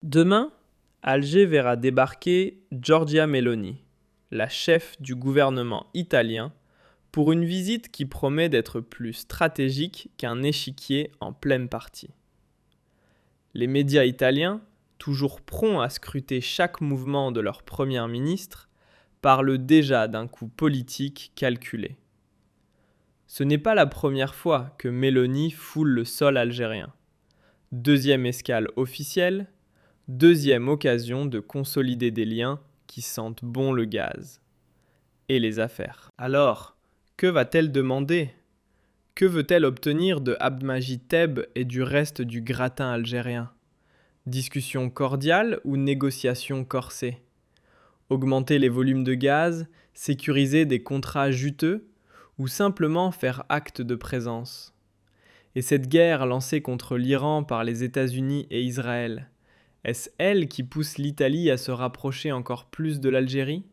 Demain, Alger verra débarquer Giorgia Meloni, la chef du gouvernement italien, pour une visite qui promet d'être plus stratégique qu'un échiquier en pleine partie. Les médias italiens, toujours prompts à scruter chaque mouvement de leur premier ministre, parlent déjà d'un coup politique calculé. Ce n'est pas la première fois que Meloni foule le sol algérien. Deuxième escale officielle, deuxième occasion de consolider des liens qui sentent bon le gaz. Et les affaires. Alors, que va-t-elle demander ? Que veut-elle obtenir de Abdelmajid Tebboune et du reste du gratin algérien ? Discussion cordiale ou négociation corsée ? Augmenter les volumes de gaz, sécuriser des contrats juteux ou simplement faire acte de présence ? Et cette guerre lancée contre l'Iran par les États-Unis et Israël, est-ce elle qui pousse l'Italie à se rapprocher encore plus de l'Algérie ?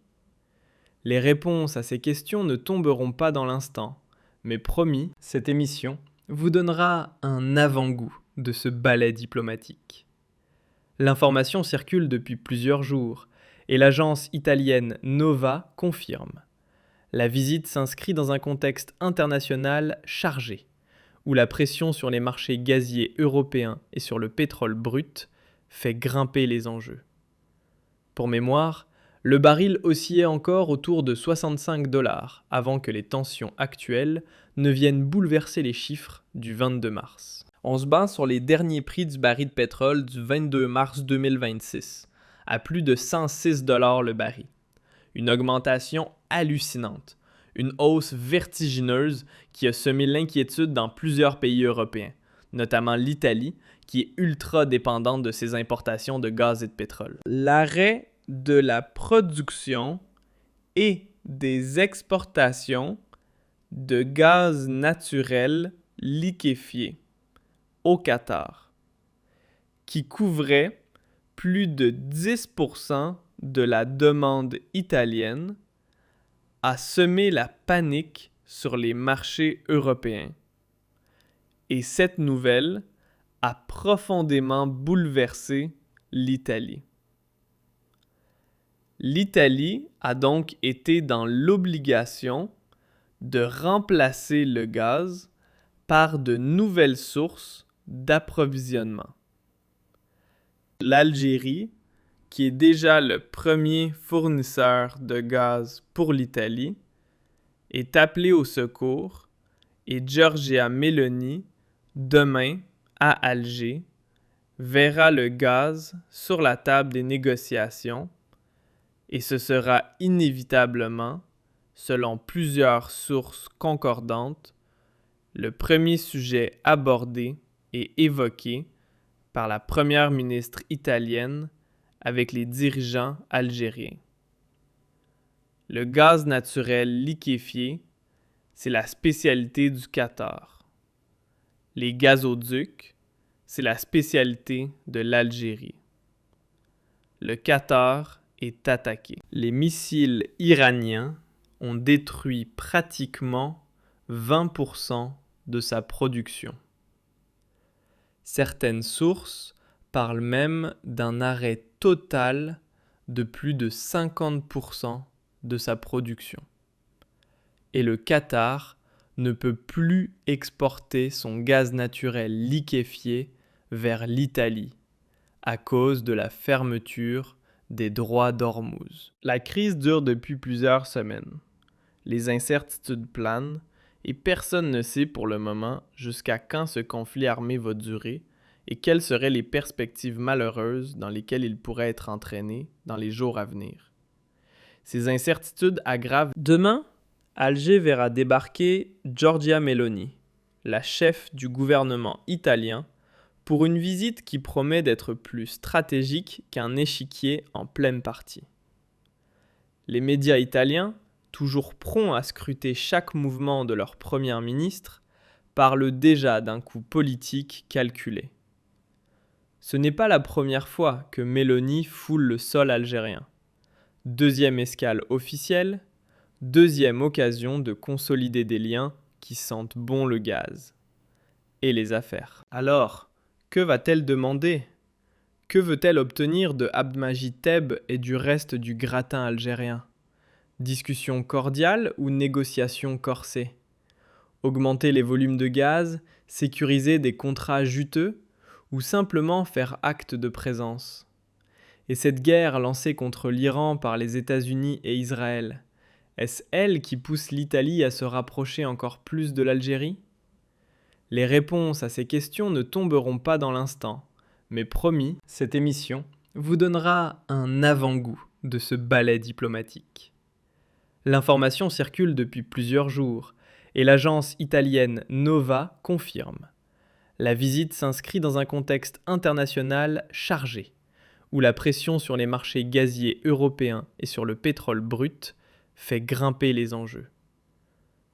Les réponses à ces questions ne tomberont pas dans l'instant, mais promis, cette émission vous donnera un avant-goût de ce ballet diplomatique. L'information circule depuis plusieurs jours et l'agence italienne Nova confirme. La visite s'inscrit dans un contexte international chargé, où la pression sur les marchés gaziers européens et sur le pétrole brut fait grimper les enjeux. Pour mémoire, le baril oscillait encore autour de 65 $ avant que les tensions actuelles ne viennent bouleverser les chiffres du 22 mars. On se base sur les derniers prix du baril de pétrole du 22 mars 2026, à plus de 106 $ le baril. Une augmentation hallucinante, une hausse vertigineuse qui a semé l'inquiétude dans plusieurs pays européens, notamment l'Italie, qui est ultra dépendante de ses importations de gaz et de pétrole. L'arrêt de la production et des exportations de gaz naturel liquéfié au Qatar, qui couvrait plus de 10% de la demande italienne, a semé la panique sur les marchés européens. Et cette nouvelle a profondément bouleversé l'Italie. L'Italie a donc été dans l'obligation de remplacer le gaz par de nouvelles sources d'approvisionnement. L'Algérie, qui est déjà le premier fournisseur de gaz pour l'Italie, est appelée au secours et Giorgia Meloni, demain, à Alger, verra le gaz sur la table des négociations et ce sera inévitablement, selon plusieurs sources concordantes, le premier sujet abordé et évoqué par la première ministre italienne avec les dirigeants algériens. Le gaz naturel liquéfié, c'est la spécialité du Qatar. Les gazoducs, c'est la spécialité de l'Algérie. Le Qatar est attaqué. Les missiles iraniens ont détruit pratiquement 20% de sa production. Certaines sources parlent même d'un arrêt total de plus de 50% de sa production. Et le Qatar ne peut plus exporter son gaz naturel liquéfié vers l'Italie à cause de la fermeture des droits d'Ormuz. La crise dure depuis plusieurs semaines. Les incertitudes planent et personne ne sait pour le moment jusqu'à quand ce conflit armé va durer et quelles seraient les perspectives malheureuses dans lesquelles il pourrait être entraîné dans les jours à venir. Ces incertitudes aggravent. Demain, Alger verra débarquer Giorgia Meloni, la chef du gouvernement italien, pour une visite qui promet d'être plus stratégique qu'un échiquier en pleine partie. Les médias italiens, toujours prompts à scruter chaque mouvement de leur premier ministre, parlent déjà d'un coup politique calculé. Ce n'est pas la première fois que Meloni foule le sol algérien. Deuxième escale officielle, deuxième occasion de consolider des liens qui sentent bon le gaz. Et les affaires. Alors, que va-t-elle demander ? Que veut-elle obtenir de Abdmajid Tebboune et du reste du gratin algérien? Discussion cordiale ou négociation corsée? Augmenter les volumes de gaz, sécuriser des contrats juteux ou simplement faire acte de présence? Et cette guerre lancée contre l'Iran par les États-Unis et Israël, est-ce elle qui pousse l'Italie à se rapprocher encore plus de l'Algérie? Les réponses à ces questions ne tomberont pas dans l'instant, mais promis, cette émission vous donnera un avant-goût de ce ballet diplomatique. L'information circule depuis plusieurs jours et l'agence italienne Nova confirme. La visite s'inscrit dans un contexte international chargé, où la pression sur les marchés gaziers européens et sur le pétrole brut fait grimper les enjeux.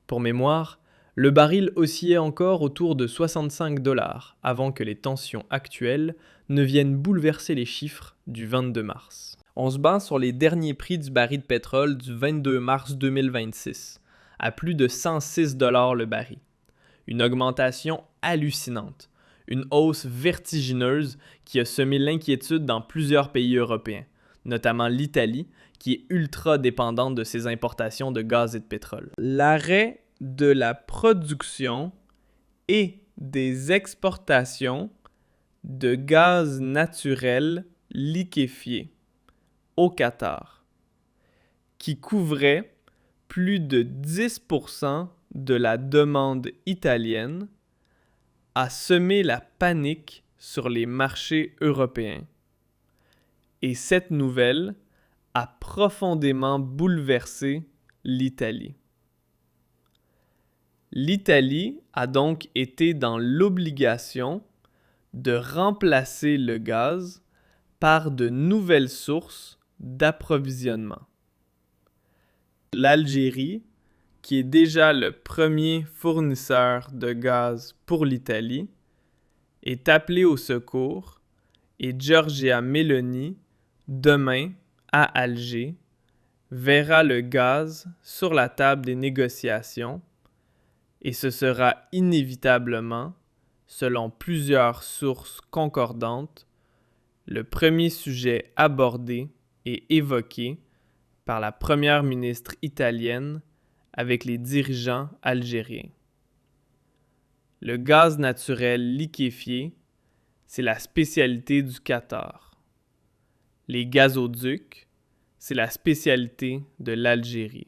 Pour mémoire, le baril oscillait encore autour de 65 $ avant que les tensions actuelles ne viennent bouleverser les chiffres du 22 mars. On se base sur les derniers prix du baril de pétrole du 22 mars 2026, à plus de 106 $ le baril. Une augmentation hallucinante, une hausse vertigineuse qui a semé l'inquiétude dans plusieurs pays européens, notamment l'Italie, qui est ultra dépendante de ses importations de gaz et de pétrole. L'arrêt de la production et des exportations de gaz naturel liquéfié au Qatar, qui couvrait plus de 10% de la demande italienne, a semé la panique sur les marchés européens. Et cette nouvelle a profondément bouleversé l'Italie. L'Italie a donc été dans l'obligation de remplacer le gaz par de nouvelles sources d'approvisionnement. L'Algérie, qui est déjà le premier fournisseur de gaz pour l'Italie, est appelée au secours et Giorgia Meloni, demain, à Alger, verra le gaz sur la table des négociations et ce sera inévitablement, selon plusieurs sources concordantes, le premier sujet abordé et évoqué par la première ministre italienne avec les dirigeants algériens. Le gaz naturel liquéfié, c'est la spécialité du Qatar. Les gazoducs, c'est la spécialité de l'Algérie.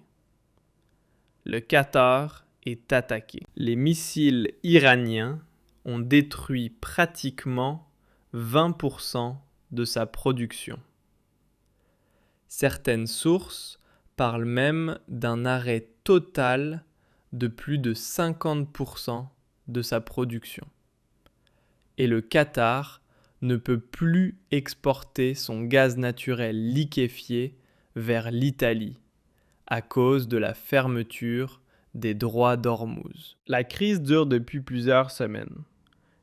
Le Qatar est attaqué. Les missiles iraniens ont détruit pratiquement 20% de sa production. Certaines sources parlent même d'un arrêt total de plus de 50% de sa production. Et le Qatar ne peut plus exporter son gaz naturel liquéfié vers l'Italie à cause de la fermeture des droits d'Ormuz. La crise dure depuis plusieurs semaines.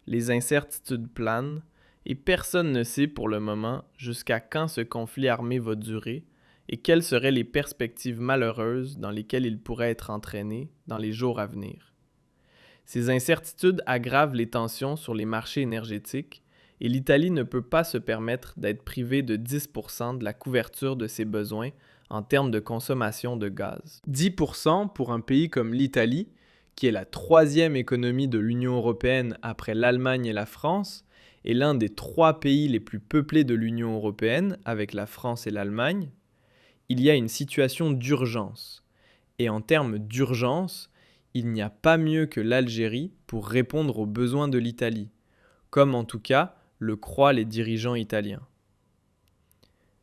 Les incertitudes planent et personne ne sait pour le moment jusqu'à quand ce conflit armé va durer et quelles seraient les perspectives malheureuses dans lesquelles il pourrait être entraîné dans les jours à venir. Ces incertitudes aggravent les tensions sur les marchés énergétiques et l'Italie ne peut pas se permettre d'être privée de 10% de la couverture de ses besoins en termes de consommation de gaz. 10% pour un pays comme l'Italie, qui est la troisième économie de l'Union européenne après l'Allemagne et la France, est l'un des 3 pays les plus peuplés de l'Union européenne avec la France et l'Allemagne, il y a une situation d'urgence. Et en termes d'urgence, il n'y a pas mieux que l'Algérie pour répondre aux besoins de l'Italie, comme en tout cas le croient les dirigeants italiens.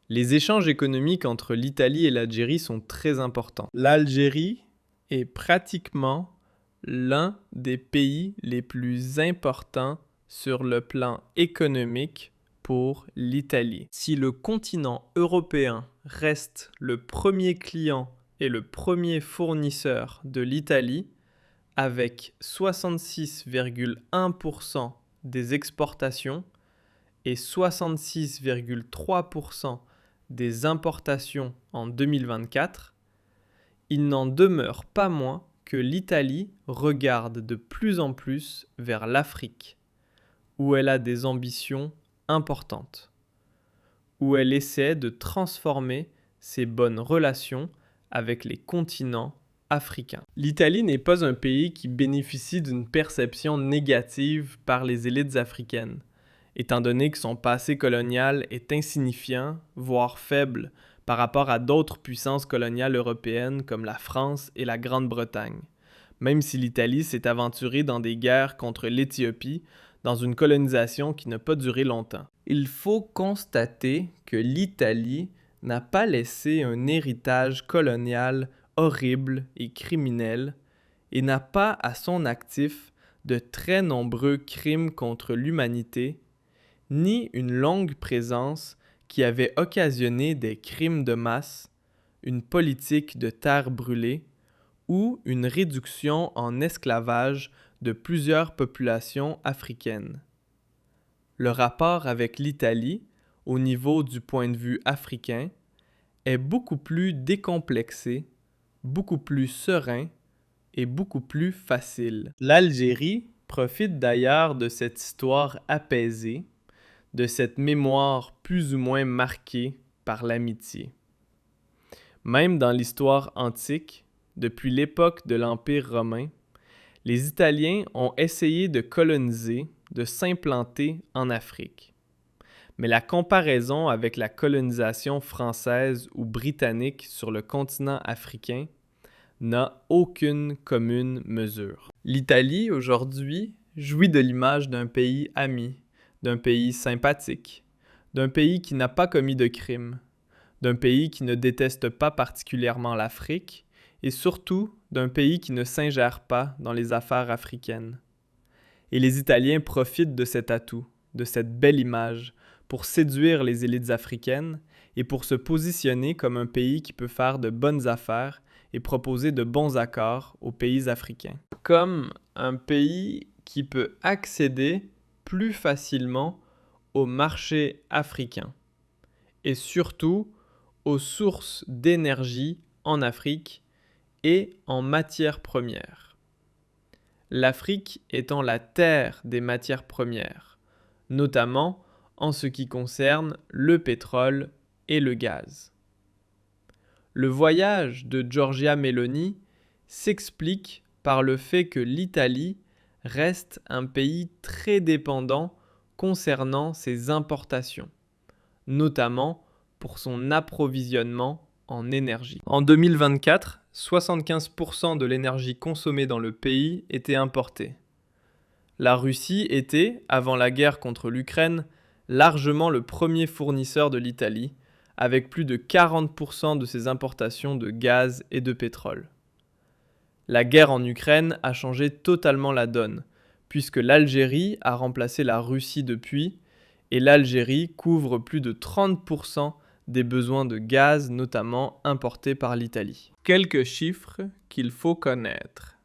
Les échanges économiques entre l'Italie et l'Algérie sont très importants. L'Algérie est pratiquement l'un des pays les plus importants sur le plan économique pour l'Italie. Si le continent européen reste le premier client et le premier fournisseur de l'Italie, avec 66,1% des exportations et 66,3% des importations en 2024, il n'en demeure pas moins que l'Italie regarde de plus en plus vers l'Afrique, où elle a des ambitions importantes. où elle essaie de transformer ses bonnes relations avec les continents africains. L'Italie n'est pas un pays qui bénéficie d'une perception négative par les élites africaines, étant donné que son passé colonial est insignifiant, voire faible, par rapport à d'autres puissances coloniales européennes comme la France et la Grande-Bretagne, même si l'Italie s'est aventurée dans des guerres contre l'Éthiopie, dans une colonisation qui n'a pas duré longtemps. Il faut constater que l'Italie n'a pas laissé un héritage colonial horrible et criminel et n'a pas à son actif de très nombreux crimes contre l'humanité, ni une longue présence qui avait occasionné des crimes de masse, une politique de terre brûlée ou une réduction en esclavage de plusieurs populations africaines. Le rapport avec l'Italie, au niveau du point de vue africain, est beaucoup plus décomplexé, beaucoup plus serein et beaucoup plus facile. L'Algérie profite d'ailleurs de cette histoire apaisée, de cette mémoire plus ou moins marquée par l'amitié. Même dans l'histoire antique, depuis l'époque de l'Empire romain, les Italiens ont essayé de coloniser, de s'implanter en Afrique. Mais la comparaison avec la colonisation française ou britannique sur le continent africain n'a aucune commune mesure. L'Italie, aujourd'hui, jouit de l'image d'un pays ami, d'un pays sympathique, d'un pays qui n'a pas commis de crimes, d'un pays qui ne déteste pas particulièrement l'Afrique et surtout d'un pays qui ne s'ingère pas dans les affaires africaines. Et les Italiens profitent de cet atout, de cette belle image, pour séduire les élites africaines et pour se positionner comme un pays qui peut faire de bonnes affaires et proposer de bons accords aux pays africains. Comme un pays qui peut accéder plus facilement au marché africain et surtout aux sources d'énergie en Afrique et en matières premières. L'Afrique étant la terre des matières premières, notamment en ce qui concerne le pétrole et le gaz. Le voyage de Giorgia Meloni s'explique par le fait que l'Italie reste un pays très dépendant concernant ses importations, notamment pour son approvisionnement en énergie. En 2024, 75% de l'énergie consommée dans le pays était importée. La Russie était, avant la guerre contre l'Ukraine, largement le premier fournisseur de l'Italie, avec plus de 40% de ses importations de gaz et de pétrole. La guerre en Ukraine a changé totalement la donne, puisque l'Algérie a remplacé la Russie depuis, et l'Algérie couvre plus de 30% des besoins de gaz, notamment importés par l'Italie. Quelques chiffres qu'il faut connaître.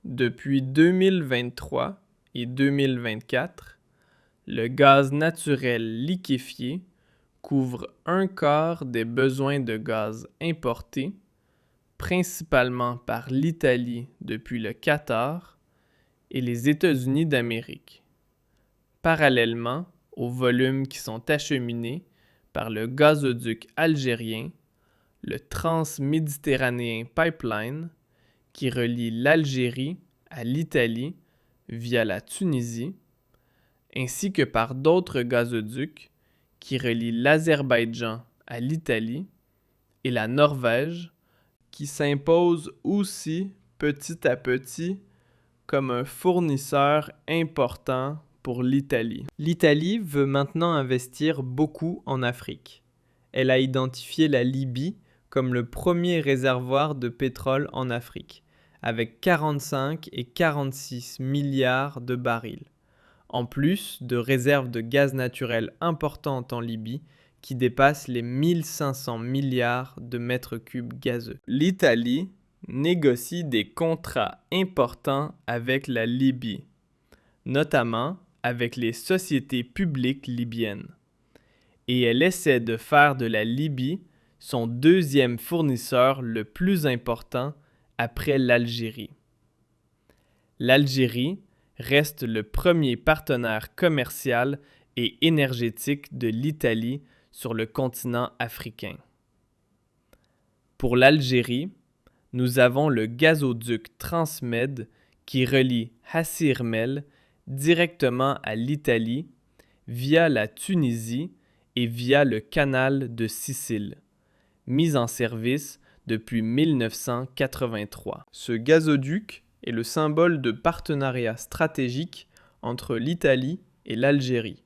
Depuis 2023 et 2024, le gaz naturel liquéfié couvre un quart des besoins de gaz importés, principalement par l'Italie depuis le Qatar et les États-Unis d'Amérique, parallèlement aux volumes qui sont acheminés par le gazoduc algérien, le Trans-Méditerranéen Pipeline, qui relie l'Algérie à l'Italie via la Tunisie, ainsi que par d'autres gazoducs qui relient l'Azerbaïdjan à l'Italie et la Norvège, qui s'impose aussi petit à petit comme un fournisseur important pour l'Italie. L'Italie veut maintenant investir beaucoup en Afrique. Elle a identifié la Libye comme le premier réservoir de pétrole en Afrique, avec 45 et 46 milliards de barils, en plus de réserves de gaz naturel importantes en Libye qui dépassent les 1500 milliards de mètres cubes gazeux. L'Italie négocie des contrats importants avec la Libye, notamment avec les sociétés publiques libyennes. Et elle essaie de faire de la Libye son deuxième fournisseur le plus important après l'Algérie. L'Algérie reste le premier partenaire commercial et énergétique de l'Italie sur le continent africain. Pour l'Algérie, nous avons le gazoduc Transmed qui relie Hassi-R'Mel directement à l'Italie via la Tunisie et via le canal de Sicile, mis en service depuis 1983. Ce gazoduc est le symbole de partenariat stratégique entre l'Italie et l'Algérie.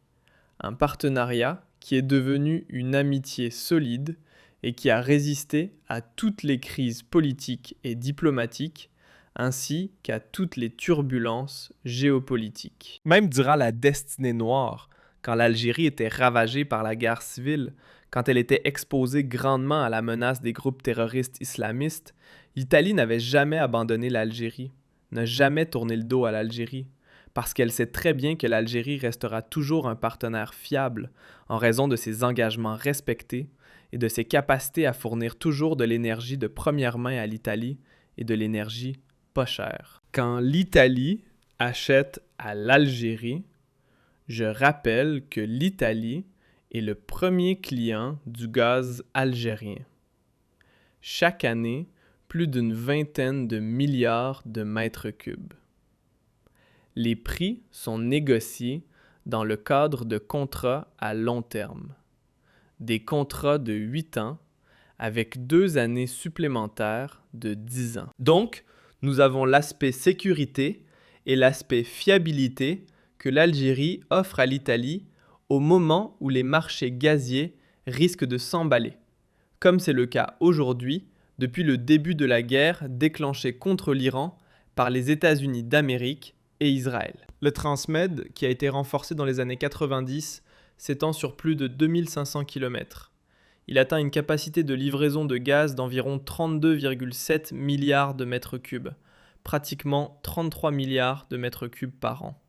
Un partenariat qui est devenu une amitié solide et qui a résisté à toutes les crises politiques et diplomatiques, ainsi qu'à toutes les turbulences géopolitiques. Même durant la destinée noire, quand l'Algérie était ravagée par la guerre civile, quand elle était exposée grandement à la menace des groupes terroristes islamistes, l'Italie n'avait jamais abandonné l'Algérie, n'a jamais tourné le dos à l'Algérie, parce qu'elle sait très bien que l'Algérie restera toujours un partenaire fiable en raison de ses engagements respectés et de ses capacités à fournir toujours de l'énergie de première main à l'Italie et de l'énergie pas chère. Quand l'Italie achète à l'Algérie, je rappelle que l'Italie est le premier client du gaz algérien. Chaque année, plus d'une vingtaine de milliards de mètres cubes. Les prix sont négociés dans le cadre de contrats à long terme. Des contrats de 8 ans avec 2 années supplémentaires de 10 ans. Donc, nous avons l'aspect sécurité et l'aspect fiabilité que l'Algérie offre à l'Italie au moment où les marchés gaziers risquent de s'emballer, comme c'est le cas aujourd'hui depuis le début de la guerre déclenchée contre l'Iran par les États-Unis d'Amérique et Israël. Le Transmed, qui a été renforcé dans les années 90, s'étend sur plus de 2500 km. Il atteint une capacité de livraison de gaz d'environ 32,7 milliards de mètres cubes, pratiquement 33 milliards de mètres cubes par an.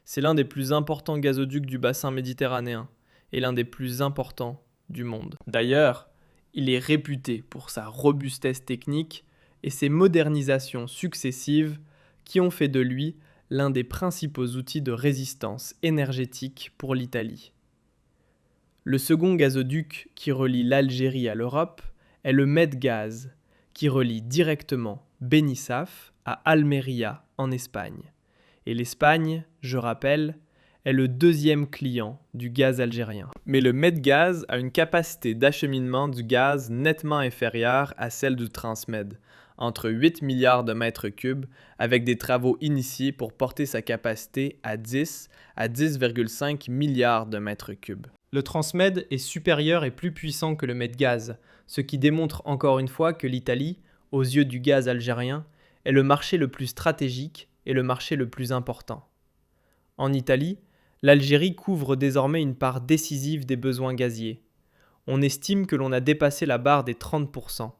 C'est l'un des plus importants gazoducs du bassin méditerranéen et l'un des plus importants du monde. D'ailleurs, il est réputé pour sa robustesse technique et ses modernisations successives qui ont fait de lui l'un des principaux outils de résistance énergétique pour l'Italie. Le second gazoduc qui relie l'Algérie à l'Europe est le Medgaz, qui relie directement Benissaf à Almeria en Espagne. Et l'Espagne, je rappelle, est le deuxième client du gaz algérien. Mais le Medgaz a une capacité d'acheminement du gaz nettement inférieure à celle du Transmed, entre 8 milliards de mètres cubes, avec des travaux initiés pour porter sa capacité à 10 à 10,5 milliards de mètres cubes. Le Transmed est supérieur et plus puissant que le Medgaz, ce qui démontre encore une fois que l'Italie, aux yeux du gaz algérien, est le marché le plus stratégique et le marché le plus important. En Italie, l'Algérie couvre désormais une part décisive des besoins gaziers. On estime que l'on a dépassé la barre des 30%.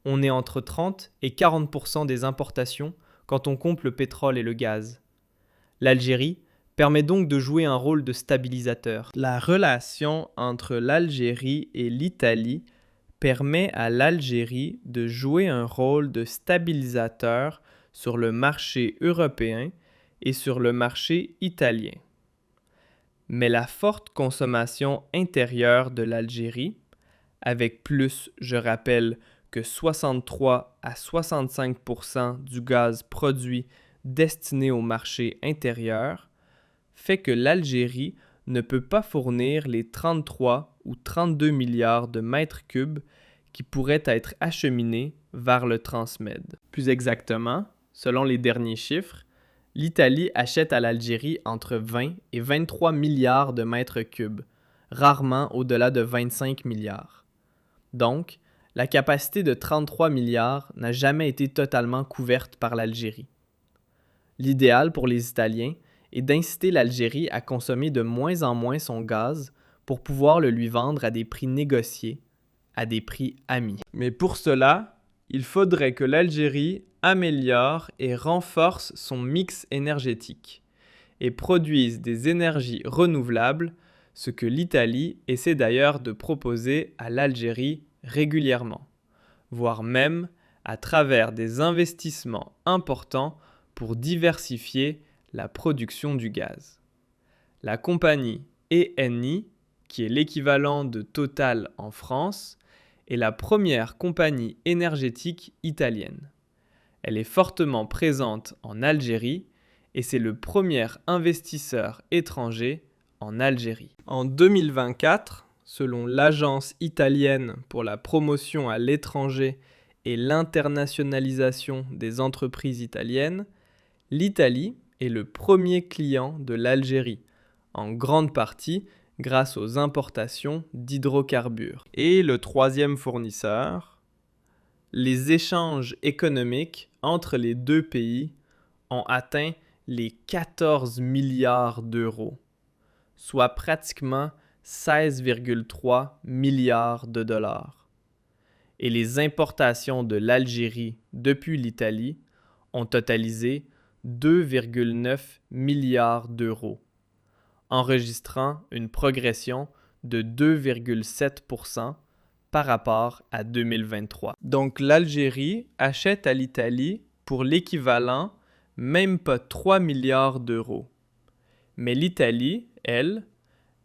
On est entre 30 et 40% des importations quand on compte le pétrole et le gaz. L'Algérie permet donc de jouer un rôle de stabilisateur. La relation entre l'Algérie et l'Italie permet à l'Algérie de jouer un rôle de stabilisateur sur le marché européen et sur le marché italien. Mais la forte consommation intérieure de l'Algérie, avec plus, je rappelle, que 63 à 65% du gaz produit destiné au marché intérieur, fait que l'Algérie ne peut pas fournir les 33 ou 32 milliards de mètres cubes qui pourraient être acheminés vers le Transmed. Plus exactement, selon les derniers chiffres, l'Italie achète à l'Algérie entre 20 et 23 milliards de mètres cubes, rarement au-delà de 25 milliards. Donc, la capacité de 33 milliards n'a jamais été totalement couverte par l'Algérie. L'idéal pour les Italiens est d'inciter l'Algérie à consommer de moins en moins son gaz pour pouvoir le lui vendre à des prix négociés, à des prix amis. Mais pour cela, il faudrait que l'Algérie améliore et renforce son mix énergétique et produise des énergies renouvelables, ce que l'Italie essaie d'ailleurs de proposer à l'Algérie régulièrement, voire même à travers des investissements importants pour diversifier la production du gaz. La compagnie Eni, qui est l'équivalent de Total en France, est la première compagnie énergétique italienne. Elle est fortement présente en Algérie et c'est le premier investisseur étranger en Algérie. En 2024, selon l'Agence italienne pour la promotion à l'étranger et l'internationalisation des entreprises italiennes, l'Italie est le premier client de l'Algérie, en grande partie grâce aux importations d'hydrocarbures. Et le troisième fournisseur, les échanges économiques entre les deux pays ont atteint les 14 milliards d'euros, soit pratiquement 16,3 milliards de dollars. Et les importations de l'Algérie depuis l'Italie ont totalisé 2,9 milliards d'euros, enregistrant une progression de 2,7% par rapport à 2023. Donc l'Algérie achète à l'Italie pour l'équivalent même pas 3 milliards d'euros. Mais l'Italie, elle,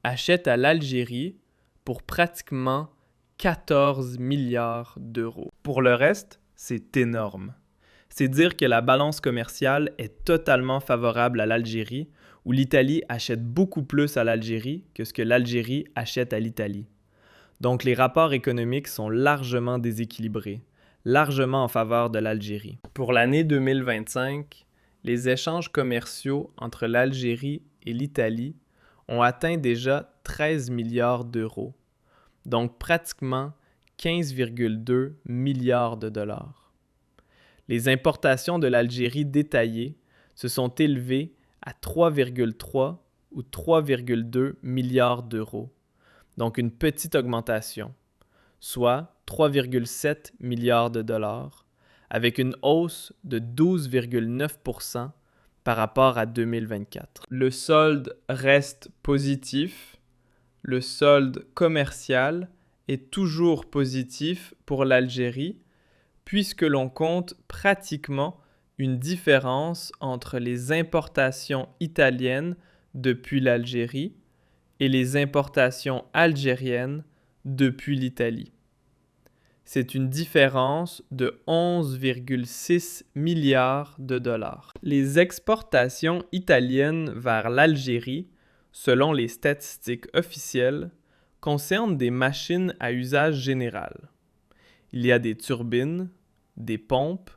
achète à l'Algérie pour pratiquement 14 milliards d'euros. Pour le reste, c'est énorme. C'est dire que la balance commerciale est totalement favorable à l'Algérie, où l'Italie achète beaucoup plus à l'Algérie que ce que l'Algérie achète à l'Italie. Donc les rapports économiques sont largement déséquilibrés, largement en faveur de l'Algérie. Pour l'année 2025, les échanges commerciaux entre l'Algérie et l'Italie ont atteint déjà 13 milliards d'euros, donc pratiquement 15,2 milliards de dollars. Les importations de l'Algérie détaillées se sont élevées à 3,3 ou 3,2 milliards d'euros, donc une petite augmentation, soit 3,7 milliards de dollars, avec une hausse de 12,9% par rapport à 2024. Le solde reste positif. Le solde commercial est toujours positif pour l'Algérie, puisque l'on compte pratiquement une différence entre les importations italiennes depuis l'Algérie et les importations algériennes depuis l'Italie. C'est une différence de 11,6 milliards de dollars. Les exportations italiennes vers l'Algérie, selon les statistiques officielles, concernent des machines à usage général. Il y a des turbines, des pompes,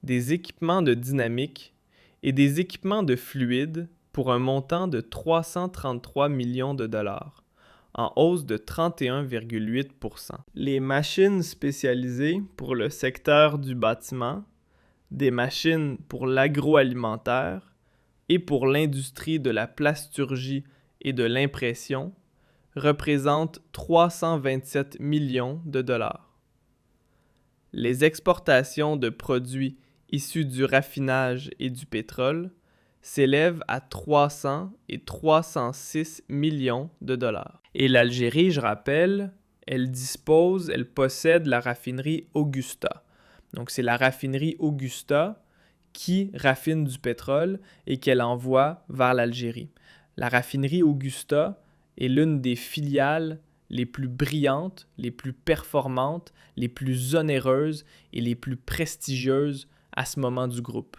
des équipements de dynamique et des équipements de fluide pour un montant de 333 millions de dollars, en hausse de 31,8%. Les machines spécialisées pour le secteur du bâtiment, des machines pour l'agroalimentaire et pour l'industrie de la plasturgie et de l'impression représentent 327 millions de dollars. Les exportations de produits issus du raffinage et du pétrole s'élèvent à 300 et 306 millions de dollars. Et l'Algérie, je rappelle, elle possède la raffinerie Augusta. Donc c'est la raffinerie Augusta qui raffine du pétrole et qu'elle envoie vers l'Algérie. La raffinerie Augusta est l'une des filiales les plus brillantes, les plus performantes, les plus onéreuses et les plus prestigieuses à ce moment du groupe.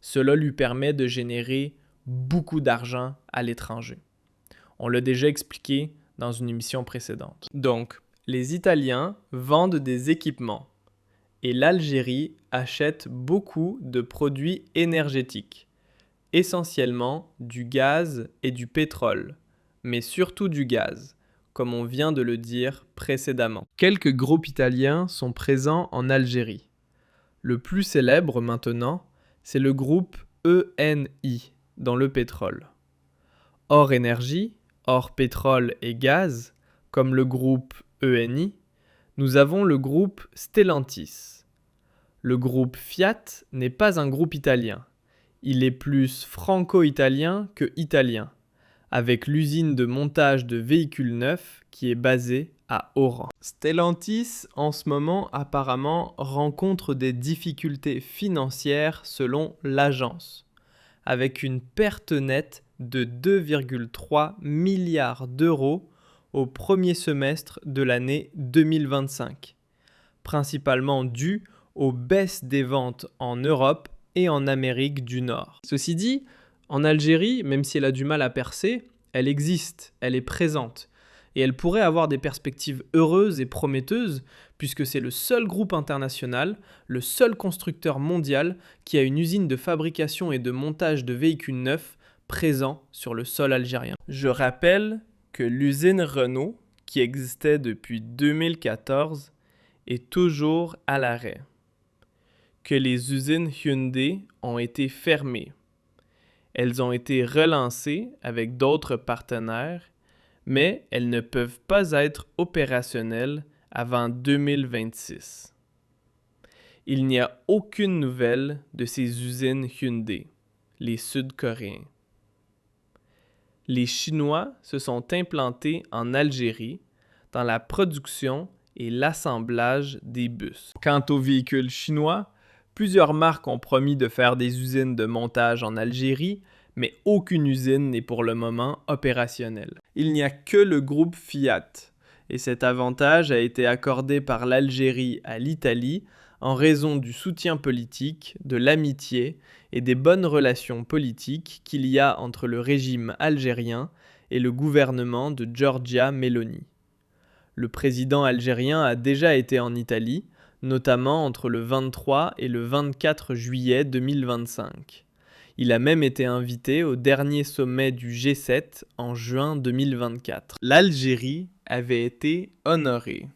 Cela lui permet de générer beaucoup d'argent à l'étranger. On l'a déjà expliqué dans une émission précédente. Donc, les Italiens vendent des équipements et l'Algérie achète beaucoup de produits énergétiques, essentiellement du gaz et du pétrole, mais surtout du gaz, comme on vient de le dire précédemment. Quelques groupes italiens sont présents en Algérie. Le plus célèbre maintenant, c'est le groupe ENI dans le pétrole. Hors énergie, hors pétrole et gaz, comme le groupe ENI, nous avons le groupe Stellantis. Le groupe Fiat n'est pas un groupe italien. Il est plus franco-italien que italien, avec l'usine de montage de véhicules neufs qui est basée à Oran. Stellantis, en ce moment, apparemment, rencontre des difficultés financières selon l'agence, avec une perte nette de 2,3 milliards d'euros au premier semestre de l'année 2025, principalement dû aux baisses des ventes en Europe et en Amérique du Nord. Ceci dit, en Algérie, même si elle a du mal à percer, elle existe, elle est présente, et elle pourrait avoir des perspectives heureuses et prometteuses, puisque c'est le seul groupe international, le seul constructeur mondial qui a une usine de fabrication et de montage de véhicules neufs présent sur le sol algérien. Je rappelle que l'usine Renault, qui existait depuis 2014, est toujours à l'arrêt, que les usines Hyundai ont été fermées. Elles ont été relancées avec d'autres partenaires, mais elles ne peuvent pas être opérationnelles avant 2026. Il n'y a aucune nouvelle de ces usines Hyundai, les Sud-Coréens. Les Chinois se sont implantés en Algérie dans la production et l'assemblage des bus. Quant aux véhicules chinois, plusieurs marques ont promis de faire des usines de montage en Algérie, mais aucune usine n'est pour le moment opérationnelle. Il n'y a que le groupe Fiat, et cet avantage a été accordé par l'Algérie à l'Italie en raison du soutien politique, de l'amitié et des bonnes relations politiques qu'il y a entre le régime algérien et le gouvernement de Giorgia Meloni. Le président algérien a déjà été en Italie, notamment entre le 23 et le 24 juillet 2025. Il a même été invité au dernier sommet du G7 en juin 2024. L'Algérie avait été honorée.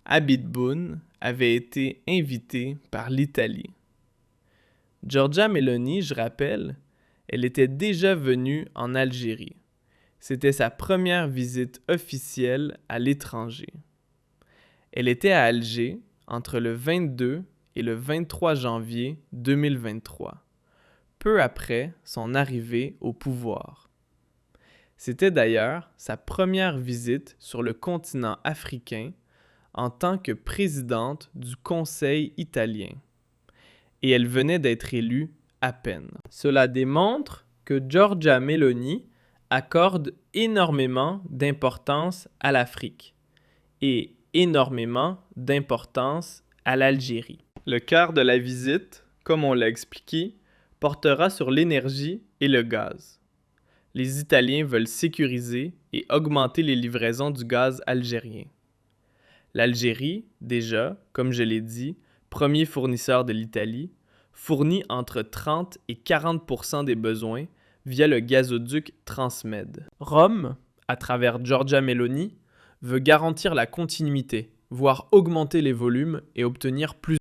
Abid Boune avait été invité par l'Italie. Giorgia Meloni, je rappelle, elle était déjà venue en Algérie. C'était sa première visite officielle à l'étranger. Elle était à Alger entre le 22 et le 23 janvier 2023, peu après son arrivée au pouvoir. C'était d'ailleurs sa première visite sur le continent africain en tant que présidente du Conseil italien. Et elle venait d'être élue à peine. Cela démontre que Giorgia Meloni accorde énormément d'importance à l'Afrique et énormément d'importance à l'Algérie. Le cœur de la visite, comme on l'a expliqué, portera sur l'énergie et le gaz. Les Italiens veulent sécuriser et augmenter les livraisons du gaz algérien. L'Algérie, déjà, comme je l'ai dit, premier fournisseur de l'Italie, fournit entre 30 et 40% des besoins via le gazoduc Transmed. Rome, à travers Giorgia Meloni, veut garantir la continuité, voire augmenter les volumes et obtenir plus